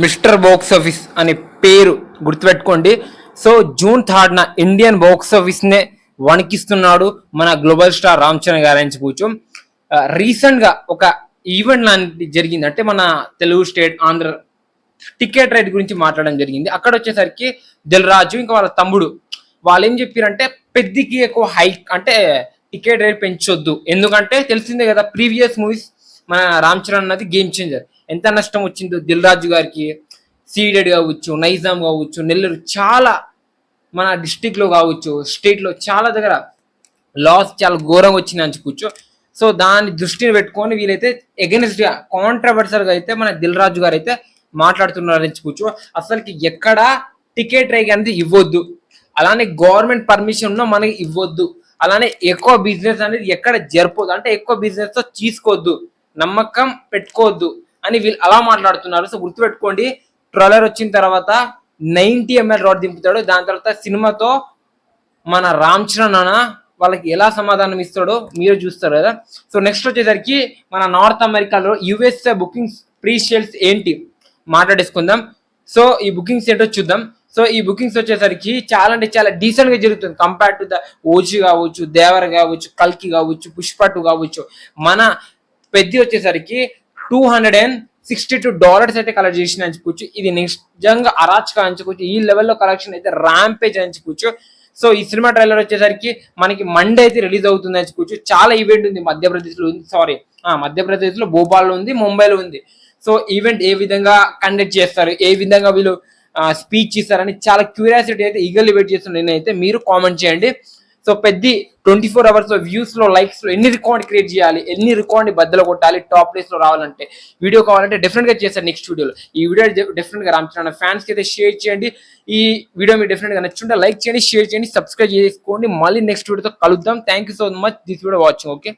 Mister box office అనే పేరు గుర్తుపెట్టుకోండి. సో జూన్ 3న ఇండియన్ బాక్స్ ఆఫీస్ నే వణికిస్తున్నాడు మన గ్లోబల్ స్టార్ రామ్ చరణ్ గారు అని చెప్పవచ్చు. రీసెంట్ గా ఒక ఈవెంట్ లాంటి జరిగింది, అంటే మన Telugu state Andhra ticket rate గురించి మాట్లాడడం జరిగింది. అక్కడ వచ్చేసరికి దిల్ రాజు ఇంకా వాళ్ళ తమ్ముడు వాళ్ళు ఏం చెప్పారంటే పెద్దకి ఎక్కువ హైక్ అంటే టికెట్ రేట్ పెంచొద్దు, ఎందుకంటే తెలిసిందే కదా ప్రీవియస్ మూవీస్ మన రామ్ చరణ్ అన్నది గేమ్ చేంజర్. ఎంత నష్టం వచ్చిందో దిల్ రాజు గారికి, సీడెడ్ కావచ్చు, నైజాం కావచ్చు, నెల్లూరు చాలా మన డిస్టిక్ లో కావచ్చు, స్టేట్ లో చాలా దగ్గర లాస్ చాలా ఘోరంగా వచ్చింది అని చెప్పొచ్చు. సో దాన్ని దృష్టిని పెట్టుకొని వీళ్ళైతే ఎగెనిస్ట్ గా కాంట్రవర్సల్ గా అయితే మన దిల్ రాజు గారు అయితే మాట్లాడుతున్నారని చెప్పొచ్చు. అసలుకి ఎక్కడ టికెట్ రేట్ అనేది ఇవ్వద్దు, అలానే గవర్నమెంట్ పర్మిషన్ ఉన్నా మనకి ఇవ్వద్దు, అలానే ఎక్కువ బిజినెస్ అనేది ఎక్కడ జరపొద్దు, అంటే ఎక్కువ బిజినెస్ తో తీసుకోవద్దు, నమ్మకం పెట్టుకోవద్దు అని వీళ్ళు అలా మాట్లాడుతున్నారు. సో గుర్తుపెట్టుకోండి, ట్రైలర్ వచ్చిన తర్వాత 90 ml రోడ్ దింపుతాడు, దాని తర్వాత సినిమాతో మన రామ్ చరణ్ అన్న వాళ్ళకి ఎలా సమాధానం ఇస్తాడో మీరు చూస్తారు కదా. సో నెక్స్ట్ వచ్చేసరికి మన నార్త్ అమెరికాలో యుఎస్ఏ బుకింగ్స్ ప్రీ సేల్స్ ఏంటి మాట్లాడేసుకుందాం. సో ఈ బుకింగ్స్ ఏంటో చూద్దాం. సో ఈ బుకింగ్స్ వచ్చేసరికి చాలా అంటే చాలా డీసెంట్ గా జరుగుతుంది కంపేర్ టు ద ఓజీ కావచ్చు, దేవర కావచ్చు, కల్కి కావచ్చు, పుష్ప 2 కావచ్చు. మన పెద్ద వచ్చేసరికి $262 అయితే కలెక్ట్ చేసిన అని చెప్పొచ్చు. ఇది నిజంగా అరాచక అని చెప్పొచ్చు. ఈ లెవెల్లో కలెక్షన్ అయితే ర్యాంపేజ్ అని చెప్పొచ్చు. సో ఈ సినిమా ట్రైలర్ వచ్చేసరికి మనకి మండే అయితే రిలీజ్ అవుతుంది అని చెప్పొచ్చు. చాలా ఈవెంట్ ఉంది మధ్యప్రదేశ్ లో ఉంది, మధ్యప్రదేశ్ లో భోపాల్ లో ఉంది, ముంబైలో ఉంది. సో ఈవెంట్ ఏ విధంగా కండక్ట్ చేస్తారు, ఏ విధంగా వీళ్ళు స్పీచ్ ఇస్తారని చాలా క్యూరియాసిటీ అయితే ఈగర్లీ వెయిట్ చేస్తున్నాను నేనైతే. మీరు కామెంట్ చేయండి. సో పెద్ద 24 hours లో వ్యూస్ లో లైక్స్ లో ఎన్ని రికార్డ్ క్రియేట్ చేయాలి, ఎన్ని రికార్డ్ ని బద్దలు కొట్టాలి టాప్ ప్లేస్ లో రావాలంటే వీడియో కావాలంటే డెఫినెట్ గా చేస్తారు నెక్స్ట్ వీడియోలో. ఈ వీడియో డెఫినెట్ గా రామ్ చరణ్ ఫ్యాన్స్ కి అయితే షేర్ చేయండి. ఈ వీడియో మీకు డెఫినెట్ గా నచ్చుంటే లైక్ చేయండి, షేర్ చేయండి, సబ్స్క్రైబ్ చేసుకోండి. మళ్ళీ నెక్స్ట్ వీడియోతో కలుద్దాం. Thank you so much this video watching. Okay.